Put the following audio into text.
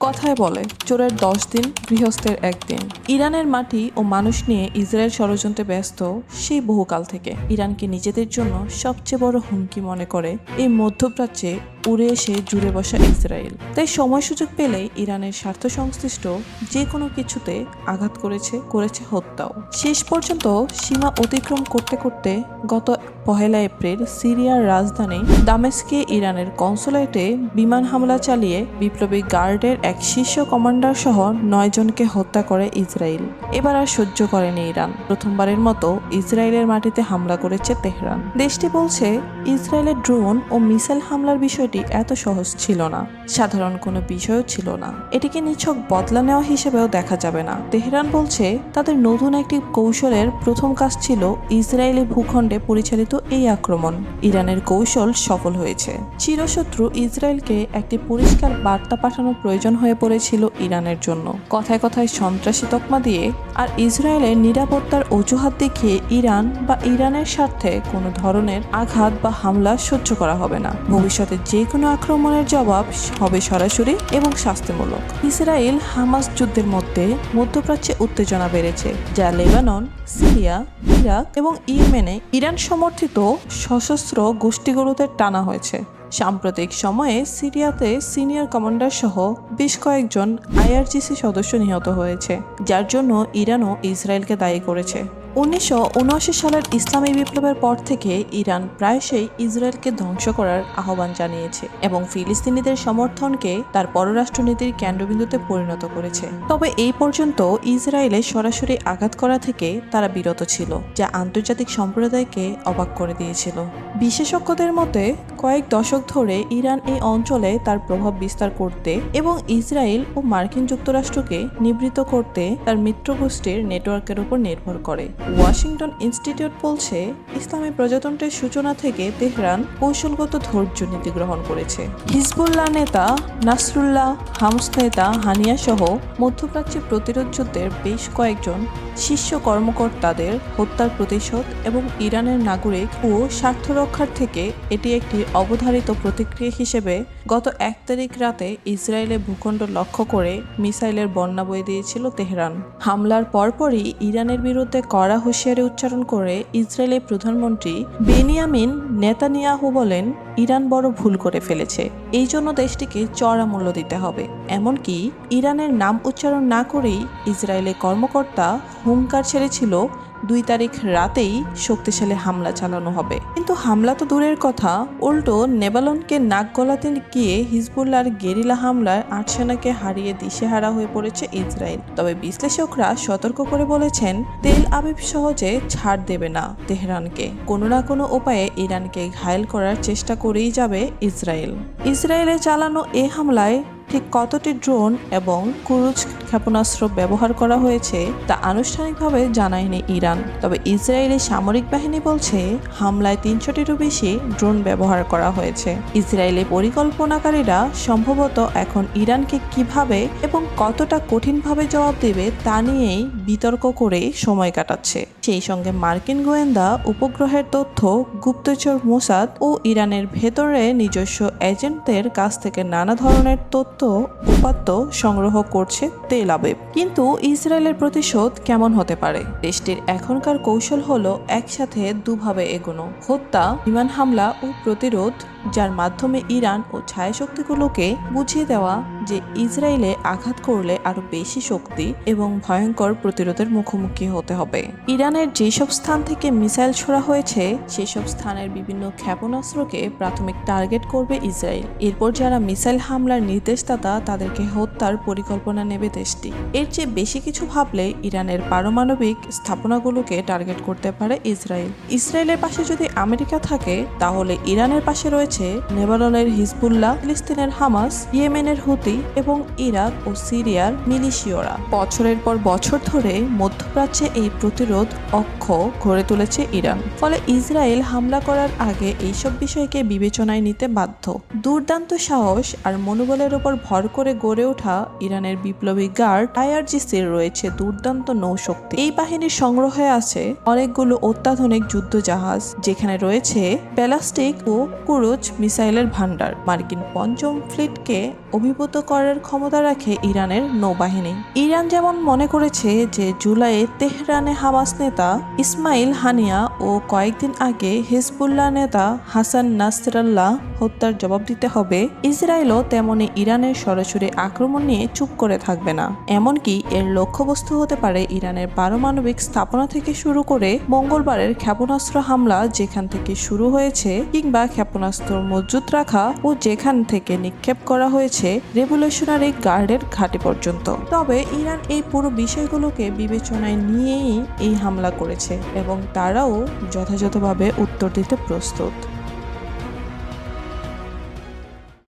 কথায় বলে চোরের 10 দিন গৃহস্থের একদিন। ইরানের মাটি ও মানুষ নিয়ে ইসরায়েল ষড়যন্ত্রে ব্যস্ত সেই বহুকাল থেকে। ইরানকে নিজেদের জন্য সবচেয়ে বড় হুমকি মনে করে এই মধ্যপ্রাচ্যে উড়ে এসে জুড়ে বসা ইসরায়েল। তাই সময় সুযোগ পেলেই ইরানের স্বার্থ সংশ্লিষ্ট যে কোনো কিছুতে আঘাত করেছে হত্যাও। শেষ পর্যন্ত সীমা অতিক্রম করতে করতে গত 1 এপ্রিল সিরিয়ার রাজধানী দামেস্কে ইরানের কনসুলেটে বিমান হামলা চালিয়ে বিপ্লবী গার্ডের এক শীর্ষ কমান্ডার সহ 9 জনকে হত্যা করে ইসরায়েল। এবার আর সহ্য করেনি ইরান। প্রথমবারের মতো ইসরায়েলের মাটিতে হামলা করেছে তেহরান। দেশটি বলছে ইসরায়েলের ড্রোন ও মিসাইল হামলার বিষয়টি এত সহজ ছিল না, সাধারণ কোনো বিষয়ও ছিল না। এটিকে নিছক বদলা নেওয়া হিসেবেও দেখা যাবে না। তেহরান বলছে তাদের নতুন একটি কৌশলের প্রথম কাজ ছিল ইসরায়েলি ভূখণ্ডে পরিচালিত এই আক্রমণ। ইরানের কৌশল সফল হয়েছে। চিরশত্রু ইসরায়েলকে একটি পরিষ্কার বার্তা পাঠানোর প্রয়োজন হয়ে পড়েছিল ইরানের জন্য। কথায় কথায় সন্ত্রাসী তকমা দিয়ে আর ইসরায়েলের নিরাপত্তার অজুহাত দেখিয়ে ইরানের স্বার্থে কোনো ধরনের আঘাত বা হামলা সহ্য করা হবে না। ভবিষ্যতে যে কোনো আক্রমণের জবাব হবে সরাসরি এবং শাস্তিমূলক। ইসরায়েল হামাস যুদ্ধের মধ্যে মধ্যপ্রাচ্যে উত্তেজনা বেড়েছে, যা লেবানন, সিরিয়া, ইরাক এবং ইয়েমেনে ইরান সমর্থিত সশস্ত্র গোষ্ঠীগুলোতে টানা হয়েছে। সাম্প্রতিক সময়ে সিরিয়াতে সিনিয়র কমান্ডার সহ বেশ কয়েকজন আইআরজিসি সদস্য নিহত হয়েছে, যার জন্য ইরানও ইসরায়েলকে দায়ী করেছে। 1979 সালের ইসলামী বিপ্লবের পর থেকে ইরান প্রায়শই ইসরায়েলকে ধ্বংস করার আহ্বান জানিয়েছে এবং ফিলিস্তিনিদের সমর্থনকে তার পররাষ্ট্রনীতির কেন্দ্রবিন্দুতে পরিণত করেছে। তবে এই পর্যন্ত ইসরায়েলে সরাসরি আঘাত করা থেকে তারা বিরত ছিল, যা আন্তর্জাতিক সম্প্রদায়কে অবাক করে দিয়েছিল। বিশেষজ্ঞদের মতে কয়েক দশক ধরে ইরান এই অঞ্চলে তার প্রভাব বিস্তার করতে এবং ইসরায়েল ও মার্কিন যুক্তরাষ্ট্রকে নিবৃত্ত করতে তার মিত্রগোষ্ঠীর নেটওয়ার্কের উপর নির্ভর করে। ওয়াশিংটন ইনস্টিটিউট বলছে ইসলামী প্রজাতন্ত্রের সূচনা থেকে তেহরান কৌশলগত ধৈর্য নীতি গ্রহণ করেছে। হিজবুল্লাহ নেতা নাসরুল্লাহ, হামস নেতা হানিয়া সহ মধ্যপ্রাচ্যে প্রতিরোধ যুদ্ধের বেশ কয়েকজন শীর্ষ কর্মকর্তাদের হত্যার প্রতিশোধ এবং ইরানের নাগরিক ও স্বার্থ রক্ষার থেকে এটি একটি অবধারিত প্রতিক্রিয়া হিসেবে গত 1 তারিখ রাতে ইসরায়েলের ভূখণ্ড লক্ষ্য করে মিসাইলের বন্যা বয়ে দিয়েছিল তেহরান। হামলার পরপরই ইরানের বিরুদ্ধে কড়া হুঁশিয়ারি উচ্চারণ করে ইসরায়েলের প্রধানমন্ত্রী বেনিয়ামিন নেতানিয়াহু বলেন, ইরান বড় ভুল করে ফেলেছে, এই জন্য দেশটিকে চড়া মূল্য দিতে হবে। এমনকি ইরানের নাম উচ্চারণ না করেই ইসরায়েলের কর্মকর্তা হুঙ্কার ছেড়েছিল 2 তারিখ রাতেই শক্তিশালী হামলা চালানো হবে। কিন্তু হামলা তো দূরের কথা, উল্টো লেবাননকে নাক গলাতে গিয়ে হিজবুল্লাহর গেরিলা হামলায় 8 সেনাকে হারিয়ে দিশেহারা হয়ে পড়েছে ইসরায়েল। তবে বিশ্লেষকরা সতর্ক করে বলেছেন তেল আবিব সহজে ছাড় দেবে না তেহরানকে। কোনো না কোনো উপায়ে ইরানকে ঘায়েল করার চেষ্টা করেই যাবে ইসরায়েল। ইসরায়েলে চালানো এই হামলায় ঠিক কতটি ড্রোন এবং ক্রুজ ক্ষেপণাস্ত্র ব্যবহার করা হয়েছে তা আনুষ্ঠানিকভাবে জানায়নি ইরান। তবে ইসরায়েলি সামরিক বাহিনী বলছে হামলায় 300টিরও বেশি ড্রোন ব্যবহার করা হয়েছে। ইসরায়েলি পরিকল্পনাকারীরা সম্ভবত এখন ইরানকে কিভাবে এবং কতটা কঠিনভাবে জবাব দেবে তা নিয়েই বিতর্ক করে সময় কাটাচ্ছে। সেই সঙ্গে মার্কিন গোয়েন্দা উপগ্রহের তথ্য, গুপ্তচর মোসাদ ও ইরানের ভেতরে নিজস্ব এজেন্টদের কাছ থেকে নানা ধরনের তথ্য উপাত্ত সংগ্রহ করছে তেল আবিব। কিন্তু ইসরায়েলের প্রতিশোধ কেমন হতে পারে? দেশটির এখনকার কৌশল হলো একসাথে দুভাবে এগোনো: হত্যা, বিমান হামলা ও প্রতিরোধ, যার মাধ্যমে ইরান ও ছায়াশক্তিগুলোকে বুঝিয়ে দেওয়া যে ইসরায়েলে আঘাত করলে আরো বেশি শক্তি এবং ভয়ঙ্কর প্রতিরোধের মুখোমুখি হতে হবে। ইরানের যেসব স্থান থেকে মিসাইল ছোড়া হয়েছে সেসব স্থানের বিভিন্ন ক্ষেপণাস্ত্রকে প্রাথমিক টার্গেট করবে ইসরায়েল। এরপর যারা মিসাইল হামলার নির্দেশদাতা তাদেরকে হত্যার পরিকল্পনা নেবে দেশটি। এর চেয়ে বেশি কিছু ভাবলে ইরানের পারমাণবিক স্থাপনাগুলোকে টার্গেট করতে পারে ইসরায়েল। ইসরায়েলের পাশে যদি আমেরিকা থাকে তাহলে ইরানের পাশে রয়েছে লেবাননের হিজবুল্লাহ, ফিলিস্তিনের হামাস, ইয়েমেনের হুতি এবং ইরাক ও সিরিয়ার মিলিশিয়রা। বছরের পর বছর ধরে মধ্যপ্রাচ্যে এই প্রতিরোধ অক্ষ গড়ে তুলেছে ইরান। ফলে ইসরায়েল হামলা করার আগে এইসব বিষয়কে বিবেচনায় নিতে বাধ্য। দুর্দান্ত সাহস আর মনোবলের উপর ভর করে গড়ে ওঠা ইরানের বিপ্লবী গার্ড আইআরজিসির রয়েছে দুর্দান্ত নৌশক্তি। এই বাহিনীর সংগ্রহে আছে অনেকগুলো অত্যাধুনিক যুদ্ধ জাহাজ, যেখানে রয়েছে ব্যালিস্টিক ও ক্রুজ মিসাইলের ভান্ডার। মার্কিন 5ম ফ্লিটকে অভিভূত করার ক্ষমতা রাখে ইরানের নৌবাহিনী। ইরান যেমন মনে করেছে যে জুলাইয়ে তেহরানে হামাস নেতা ইসমাইল হানিয়া ও কয়েকদিন আগে হিজবুল্লাহ নেতা হাসান নাসরাল্লাহ হত্যার জবাব দিতে হবে, ইসরায়েলও তেমনি ইরানের সরাসরি আক্রমণ নিয়ে চুপ করে থাকবে না। এমনকি এর লক্ষ্যবস্তু হতে পারে ইরানের পারমাণবিক স্থাপনা থেকে শুরু করে মঙ্গলবারের ক্ষেপণাস্ত্র হামলা যেখান থেকে শুরু হয়েছে, কিংবা ক্ষেপণাস্ত্র মজুত রাখা ও যেখান থেকে নিক্ষেপ করা হয়েছে রেভলিউশনারি গার্ডের ঘাঁটি পর্যন্ত। তবে ইরান এই পুরো বিষয়গুলোকে বিবেচনায় নিয়েই এই হামলা করেছে এবং তারাও যথাযথভাবে উত্তর দিতে প্রস্তুত।